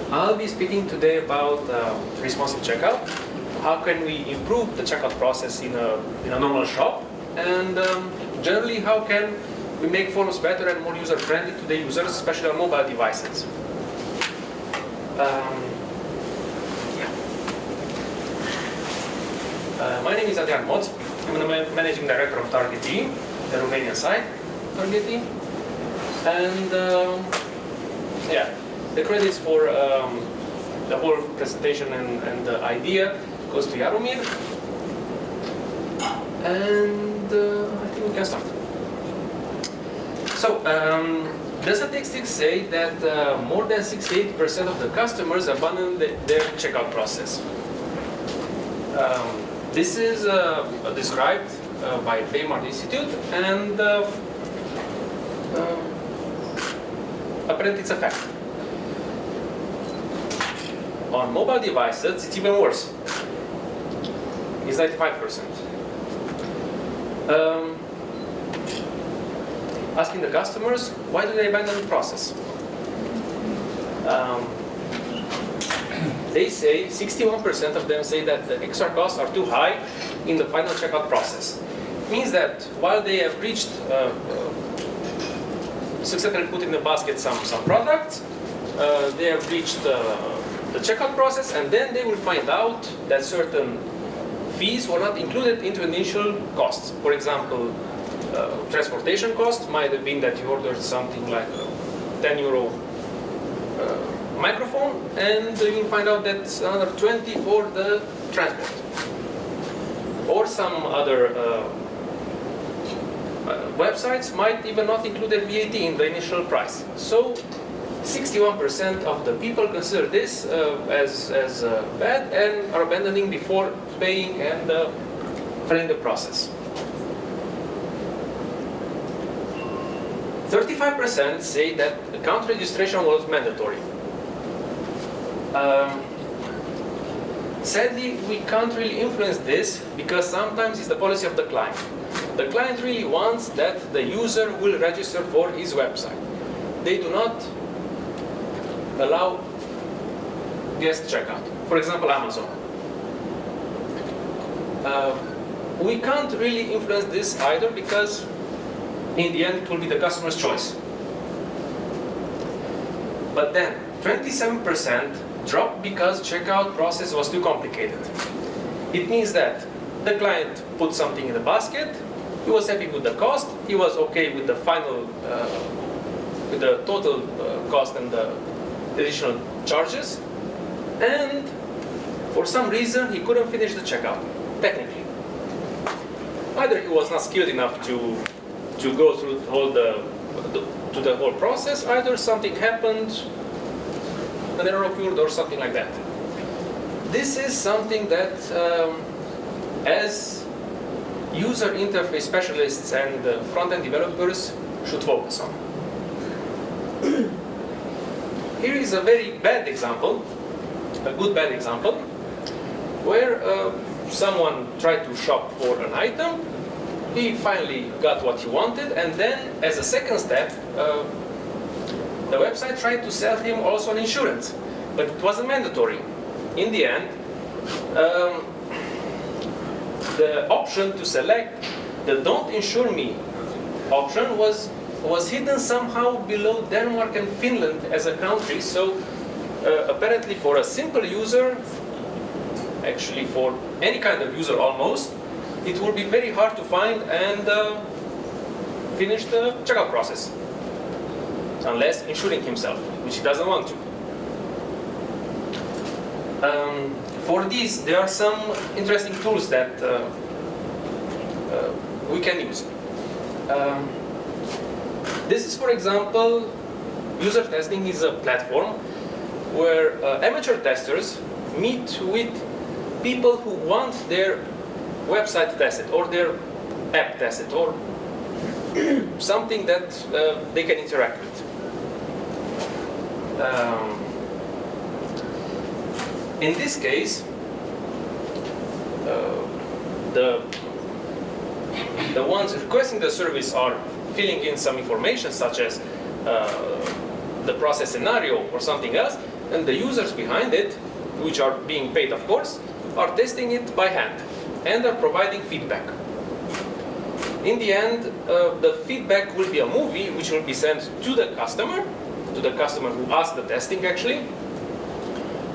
I'll be speaking today about responsive checkout. How can we improve the checkout process in a normal shop? And generally, how can we make flows better and more user-friendly to the users, especially on mobile devices? My name is Adrian Mot. I'm the managing director of T3EE16, the Romanian side of T3EE16. And the credits for the whole presentation and the idea goes to Jaromir. And I think we can start. So, the statistics say that more than 68% of the customers abandon their checkout process. This is described by Baymard Institute, and apparently it's a fact. On mobile devices, it's even worse. It's 95%. Asking the customers, why do they abandon the process? They say, 61% of them say that the extra costs are too high in the final checkout process. It means that while they have reached, successfully put in the basket some products, they have reached the checkout process, and then they will find out that certain fees were not included into initial costs. For example, transportation cost might have been that you ordered something like a 10 euro microphone, and you will find out that's another 20 for the transport. Or some other websites might even not include the VAT in the initial price. So 61% of the people consider this as bad and are abandoning before paying and filling the process. 35% say that account registration was mandatory. Sadly, we can't really influence this because sometimes it's the policy of the client. The client really wants that the user will register for his website. They do not allow guest checkout. For example, Amazon. We can't really influence this either because in the end it will be the customer's choice. But then 27% dropped because checkout process was too complicated. It means that the client put something in the basket, he was happy with the cost, he was okay with the final, with the total cost and the additional charges, and for some reason he couldn't finish the checkout, technically. Either he was not skilled enough to go through all the whole process, either something happened, an error occurred, or something like that. This is something that, as user interface specialists and front-end developers should focus on. Here is a very bad example, a good bad example, where someone tried to shop for an item, he finally got what he wanted, and then as a second step, the website tried to sell him also an insurance, but it wasn't mandatory. In the end, the option to select the "Don't insure me" option was hidden somehow below Denmark and Finland as a country. So apparently, for a simple user, actually for any kind of user almost, it will be very hard to find and finish the checkout process, unless insuring himself, which he doesn't want to. For these, there are some interesting tools that we can use. This is, for example, user testing is a platform where amateur testers meet with people who want their website tested or their app tested or something that they can interact with. In this case, the ones requesting the service are filling in some information such as the process scenario or something else, and the users behind it, which are being paid of course, are testing it by hand and are providing feedback. In the end, the feedback will be a movie which will be sent to the customer who asked the testing actually,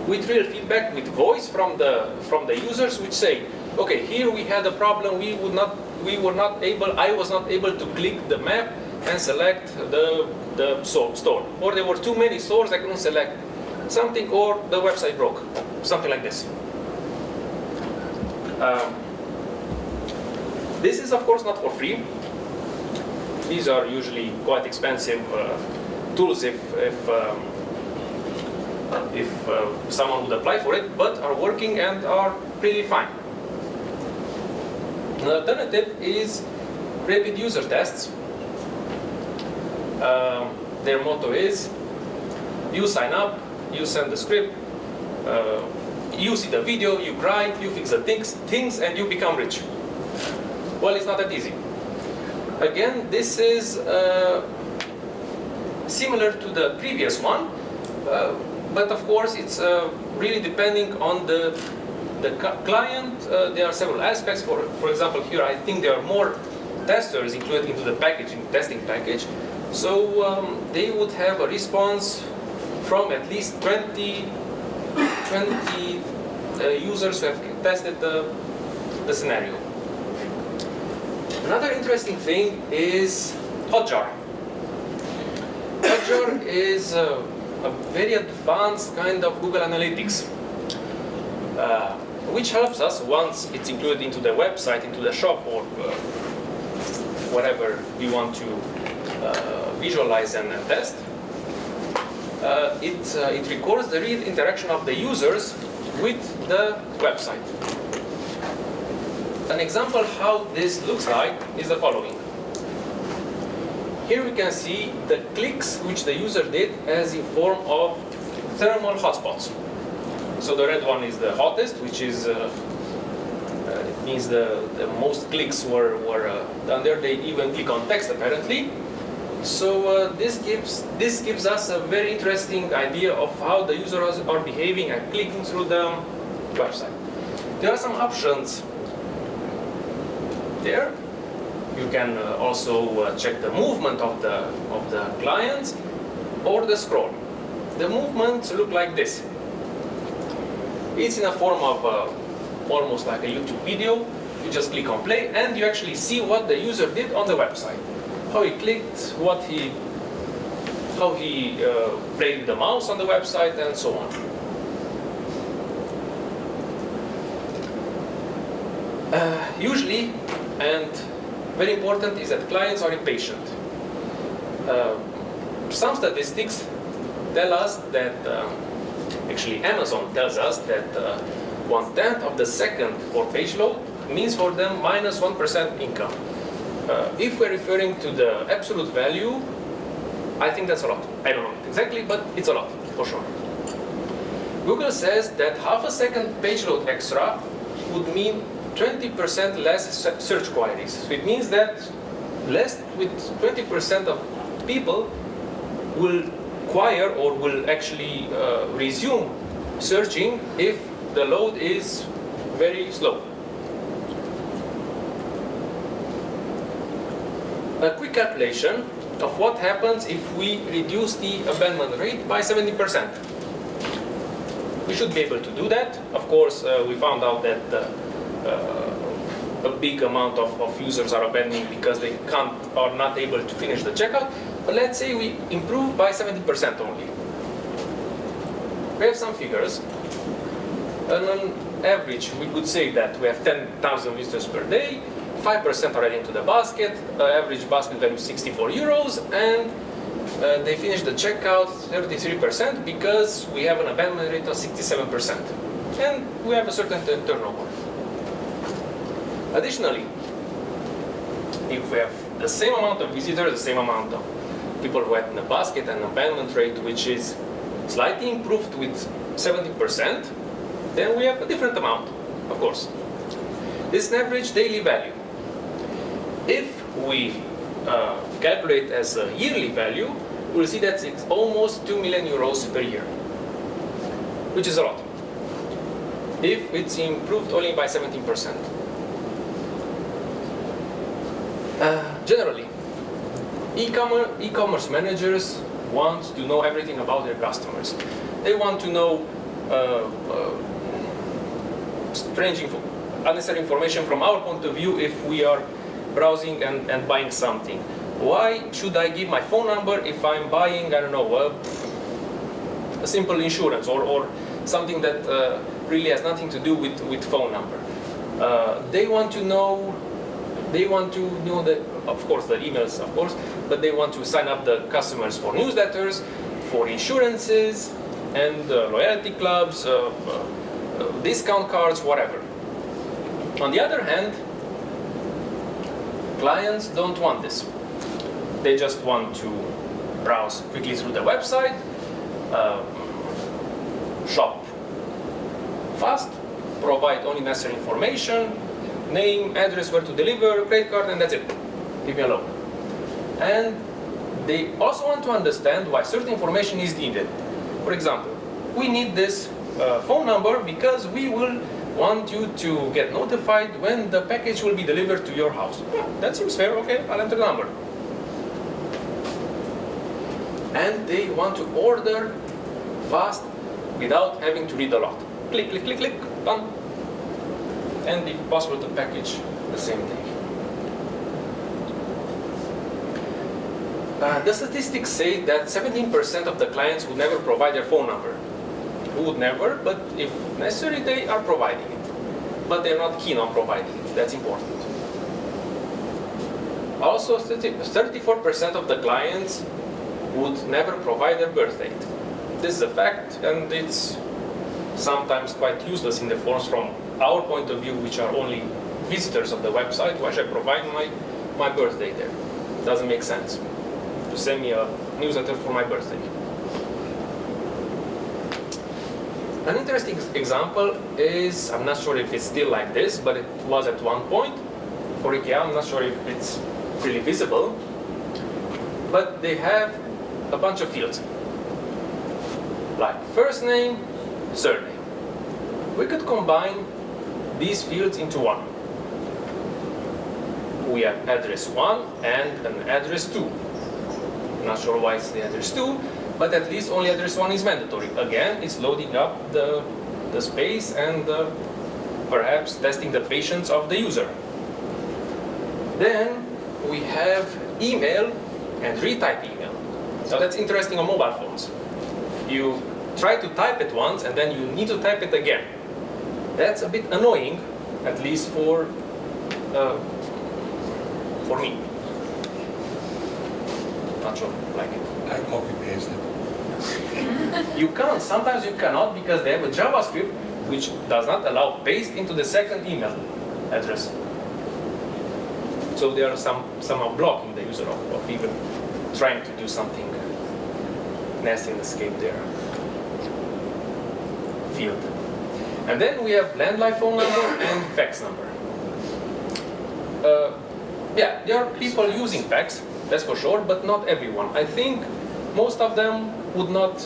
with real feedback, with voice from the users, which say, okay, here we had a problem, I was not able to click the map and select the store, or there were too many stores I couldn't select something, or the website broke, something like this. This is of course not for free. These are usually quite expensive tools if someone would apply for it, but are working and are pretty fine. An alternative is rapid user tests. Their motto is, you sign up, you send the script, you see the video, you cry, you fix the things, and you become rich. Well, it's not that easy. Again, this is similar to the previous one, but of course it's really depending on the client. There are several aspects. For example, here I think there are more testers included into the testing package. So they would have a response from at least 20 users who have tested the scenario. Another interesting thing is Hotjar. Hotjar is a very advanced kind of Google Analytics, which helps us once it's included into the website, into the shop, or whatever we want to visualize and test. It records the real interaction of the users with the website. An example how this looks like is the following. Here we can see the clicks which the user did as in form of thermal hotspots. So the red one is the hottest, which is it means the most clicks were done there. They even click on text apparently. So this gives us a very interesting idea of how the users are behaving and clicking through the website. There are some options there. You can also check the movement of the clients or the scroll. The movements look like this. It's in a form of almost like a YouTube video. You just click on play and you actually see what the user did on the website. How he clicked, how he played with the mouse on the website, and so on. Usually, and very important, is that clients are impatient. Some statistics tell us that, actually Amazon tells us that 1/10 of the second for page load means for them minus 1% income. If we're referring to the absolute value, I think that's a lot. I don't know exactly, but it's a lot, for sure. Google says that half a second page load extra would mean 20% less search queries. So it means that less with 20% of people will acquire or will actually resume searching if the load is very slow. A quick calculation of what happens if we reduce the abandonment rate by 70%. We should be able to do that. Of course, we found out that a big amount of users are abandoning because they are not able to finish the checkout. But let's say we improve by 70% only. We have some figures. And on average, we could say that we have 10,000 visitors per day. 5% are adding to the basket, average basket value is 64 euros, and they finish the checkout 33% because we have an abandonment rate of 67%. And we have a certain turnover. Additionally, if we have the same amount of visitors, the same amount of people who are in the basket, and abandonment rate which is slightly improved with 70%, then we have a different amount, of course. This is an average daily value. If we calculate as a yearly value, we'll see that it's almost 2 million euros per year. which is a lot. If it's improved only by 17%. Generally, e-commerce managers want to know everything about their customers. They want to know unnecessary information from our point of view if we are browsing and buying something. Why should I give my phone number if I'm buying, I don't know, a simple insurance or something that really has nothing to do with phone number? They want to know of course, the emails, of course, but they want to sign up the customers for newsletters, for insurances, and loyalty clubs, discount cards, whatever. On the other hand, clients don't want this. They just want to browse quickly through the website, shop fast, provide only necessary information, name, address, where to deliver, credit card, and that's it. Leave me alone. And they also want to understand why certain information is needed. For example, we need this phone number because we will want you to get notified when the package will be delivered to your house. Yeah, that seems fair. Okay, I'll enter the number. And they want to order fast without having to read a lot. Click, click, click, click, done. And if possible, to package the same day. The statistics say that 17% of the clients would never provide their phone number. Who would never, but if necessary, they are providing it. But they're not keen on providing it. That's important. Also, 34% of the clients would never provide their birth date. This is a fact, and it's sometimes quite useless in the forms from our point of view, which are only visitors of the website. Why should I provide my birthday there? It doesn't make sense to send me a newsletter for my birthday. An interesting example is, I'm not sure if it's still like this, but it was at one point for IKEA. I'm not sure if it's really visible, but they have a bunch of fields like first name, surname. We could combine these fields into one. We have address 1 and an address 2. Not sure why it's the address 2, but at least only address 1 is mandatory. Again, it's loading up the space and perhaps testing the patience of the user. Then we have email and retype email. So that's interesting on mobile phones. You try to type it once and then you need to type it again. That's a bit annoying, at least for me. Not sure, like it. I copy paste it. You can't, sometimes you cannot, because they have a JavaScript which does not allow paste into the second email address. So they are somehow blocking the user of even trying to do something nasty and escape their field. And then we have landline phone number and fax number. Yeah, there are people using fax, that's for sure, but not everyone. I think most of them would not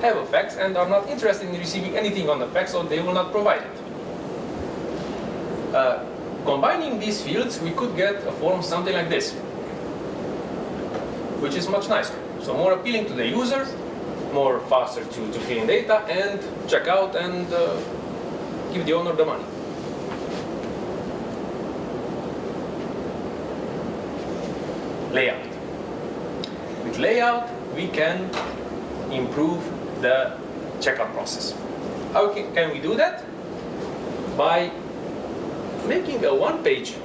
have a fax and are not interested in receiving anything on the fax, so they will not provide it. Combining these fields, we could get a form something like this, which is much nicer. So more appealing to the user, more faster to fill in data and check out and give the owner the money. Layout. With layout, we can improve the checkout process. How can we do that? By making a one-page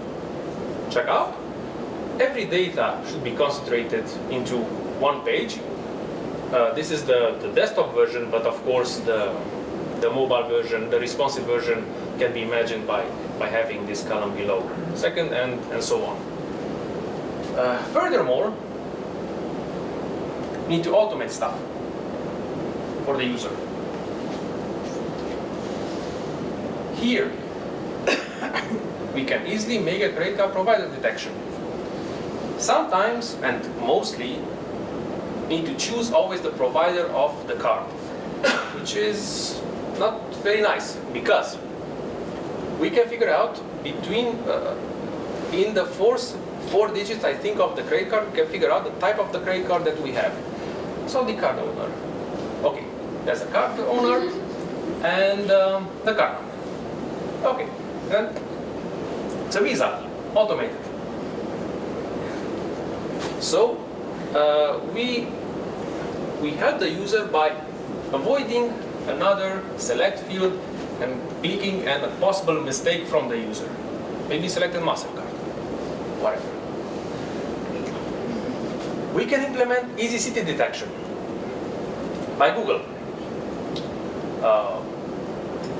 checkout. Every data should be concentrated into one page. This is the desktop version, but of course the mobile version, the responsive version can be imagined by having this column below, second, and so on. Furthermore, we need to automate stuff for the user. Here, we can easily make a credit card provider detection. Sometimes, and mostly, need to choose always the provider of the card. which is not very nice, because we can figure out between, in the four digits, I think, of the credit card, we can figure out the type of the credit card that we have. So the card owner. Okay, there's a card owner and the card number. Okay, then it's a Visa, automated. So we help the user by avoiding another select field and picking a possible mistake from the user. Maybe selected MasterCard, whatever. We can implement easy city detection by Google.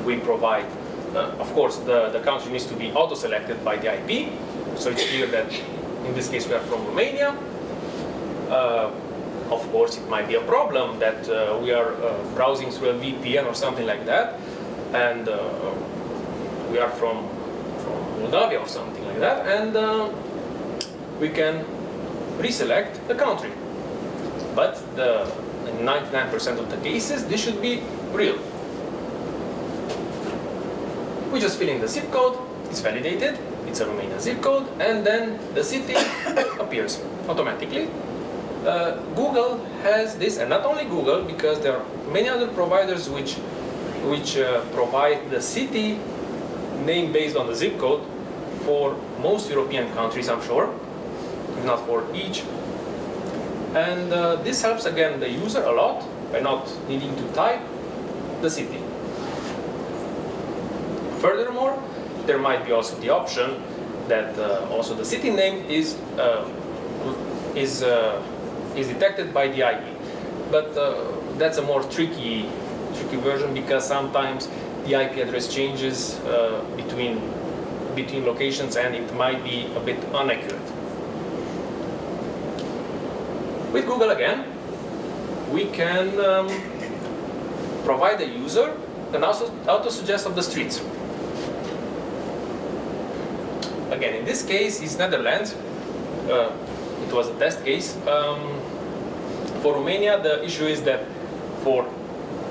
We provide, of course, the country needs to be auto-selected by the IP, so it's clear that in this case we are from Romania. Of course, it might be a problem that we are browsing through a VPN or something like that, and we are from Moldavia or something like that, and we can reselect the country. But in 99% of the cases, this should be real. We just fill in the zip code, it's validated, it's a Romanian zip code, and then the city appears automatically. Google has this, and not only Google, because there are many other providers which provide the city name based on the zip code for most European countries, I'm sure, if not for each. And this helps, again, the user a lot by not needing to type the city. Furthermore, there might be also the option that also the city name is detected by the IP. But that's a more tricky version, because sometimes the IP address changes between locations, and it might be a bit inaccurate. With Google, again, we can provide the user an auto-suggest of the streets. Again, in this case, it's Netherlands. It was a test case. For Romania, the issue is that for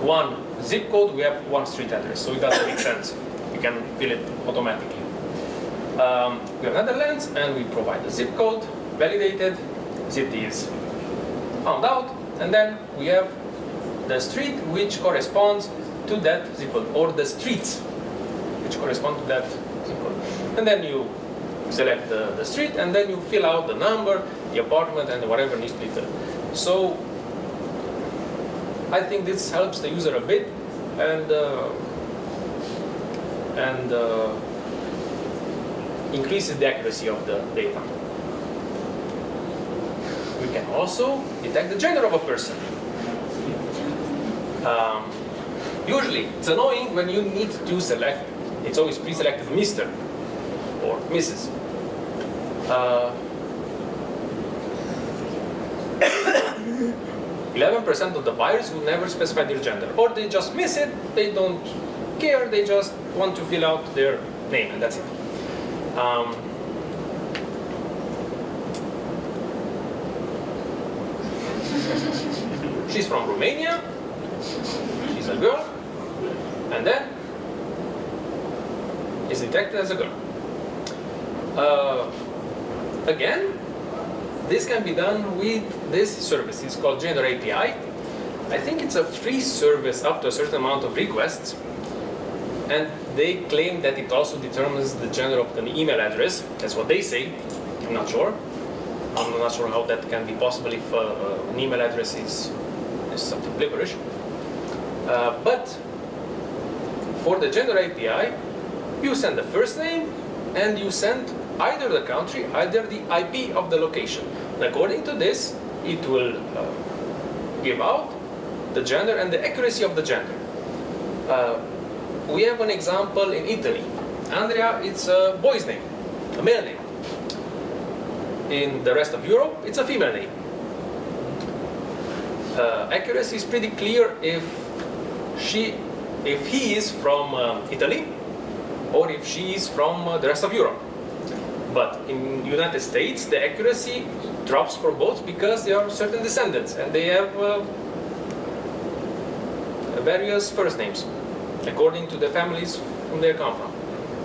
one zip code, we have one street address, so it doesn't make sense. We can fill it automatically. We have Netherlands, and we provide the zip code, validated, city is found out, and then we have the street which corresponds to that zip code, or the streets which correspond to that zip code. And then you select the street, and then you fill out the number, the apartment, and whatever needs to be filled. So I think this helps the user a bit, and increases the accuracy of the data. We can also detect the gender of a person. Usually, it's annoying when you need to select. It's always pre-selected Mr. or Mrs. 11% of the buyers will never specify their gender, or they just miss it, they don't care, they just want to fill out their name, and that's it. She's from Romania, she's a girl, and then is detected as a girl. Again, this can be done with this service. It's called Gender API. I think it's a free service up to a certain amount of requests, and they claim that it also determines the gender of an email address. That's what they say. I'm not sure. I'm not sure how that can be possible if an email address is something gibberish. But for the Gender API, you send the first name, and you send either the country, either the IP of the location. And according to this, it will give out the gender and the accuracy of the gender. We have an example in Italy. Andrea, it's a boy's name, a male name. In the rest of Europe, it's a female name. Accuracy is pretty clear if he is from Italy, or if she is from the rest of Europe. But in the United States, the accuracy drops for both because there are certain descendants, and they have various first names according to the families from they come from.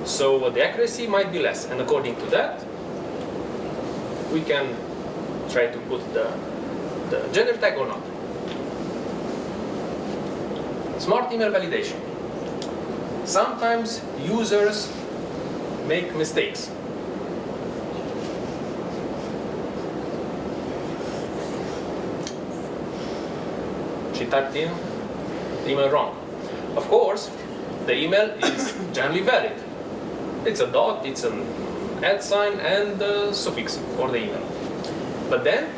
So the accuracy might be less, and according to that, we can try to put the gender tag or not. Smart email validation. Sometimes users make mistakes. She typed in the email wrong. Of course, the email is generally valid. It's a dot, it's an @ sign, and a suffix for the email. But then,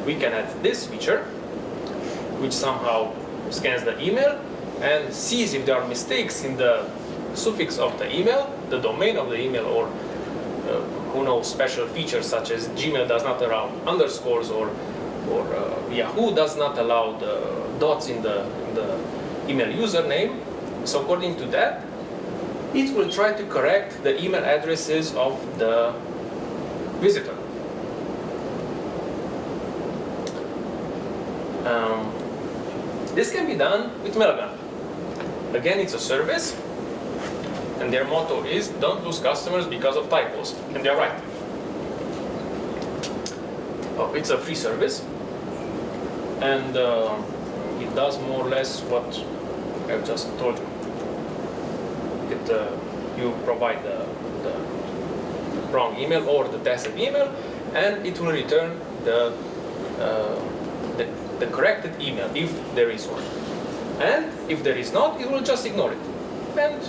we can add this feature, which somehow scans the email and sees if there are mistakes in the suffix of the email, the domain of the email, or who knows, special features such as Gmail does not allow underscores, or Yahoo does not allow the dots in the email username. So according to that, it will try to correct the email addresses of the visitor. This can be done with Mailgun. Again, it's a service, and their motto is don't lose customers because of typos, and they're right. It's a free service, and it does more or less what I've just told you. You provide the wrong email or the tested email, and it will return the corrected email if there is one. And if there is not, it will just ignore it. And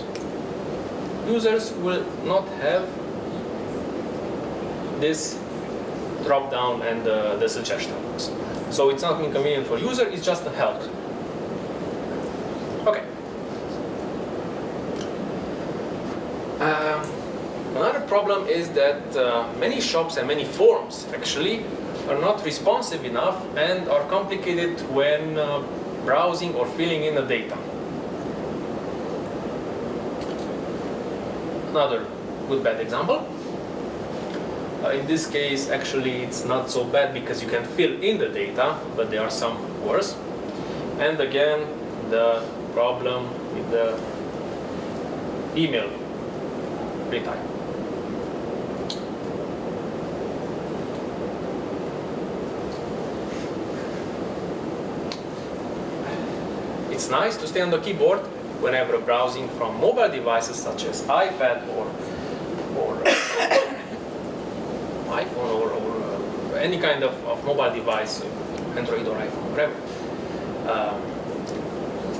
users will not have this drop down and the suggestions. So it's not inconvenient for user, it's just a help. Okay. Another problem is that many shops and many forms actually are not responsive enough and are complicated when browsing or filling in the data. Another good bad example. In this case, actually, it's not so bad because you can fill in the data, but there are some worse. And again, the problem with the email retype. It's nice to stay on the keyboard whenever browsing from mobile devices such as iPad or iPhone or any kind of mobile device, Android or iPhone, whatever.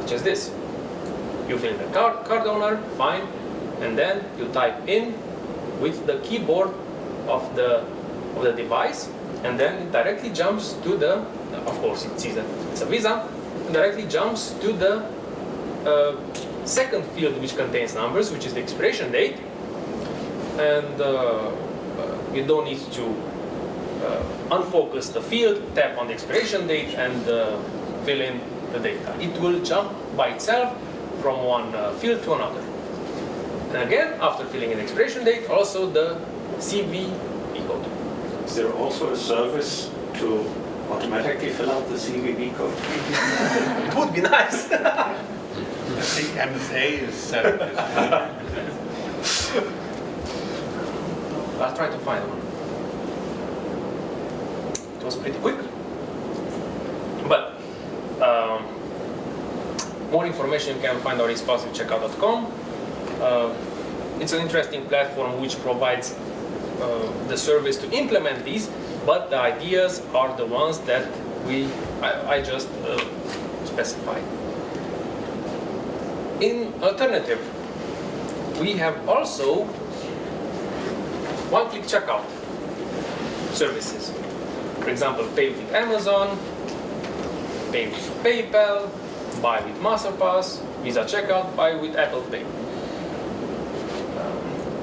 Such as this. You fill in the card owner, fine, and then you type in with the keyboard of the device, and then it directly jumps to the, of course it sees that it's a Visa, and directly jumps to the second field which contains numbers, which is the expiration date, and you don't need to unfocus the field, tap on the expiration date, and fill in the data. It will jump by itself from one field to another. And again, after filling in the expiration date, also the CVV code. Is there also a service to automatically fill out the CVV code? It would be nice. I think MSA is set up this way. I'll try to find one. It was pretty quick. But more information you can find on responsivecheckout.com. It's an interesting platform which provides the service to implement these, but the ideas are the ones that I just specified. In alternative, we have also one-click checkout services. For example, pay with Amazon, pay with PayPal, buy with MasterPass, Visa checkout, buy with Apple Pay.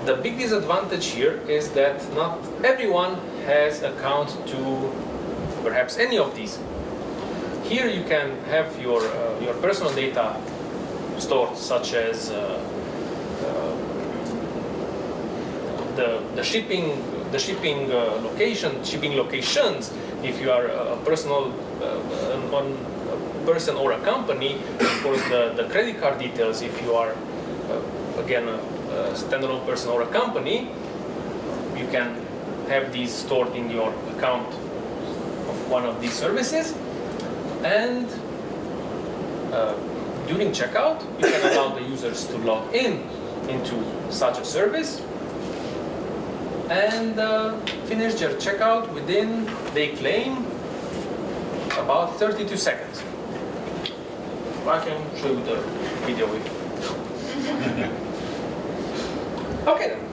The big disadvantage here is that not everyone has account to perhaps any of these. Here you can have your personal data stored, such as the shipping locations. If you are a personal person or a company, of course, the credit card details, if you are, again, a standalone person or a company, you can have these stored in your account of one of these services. And during checkout, you can allow the users to log in into such a service and finish their checkout within, they claim, about 32 seconds. I can show you the video if... Okay then.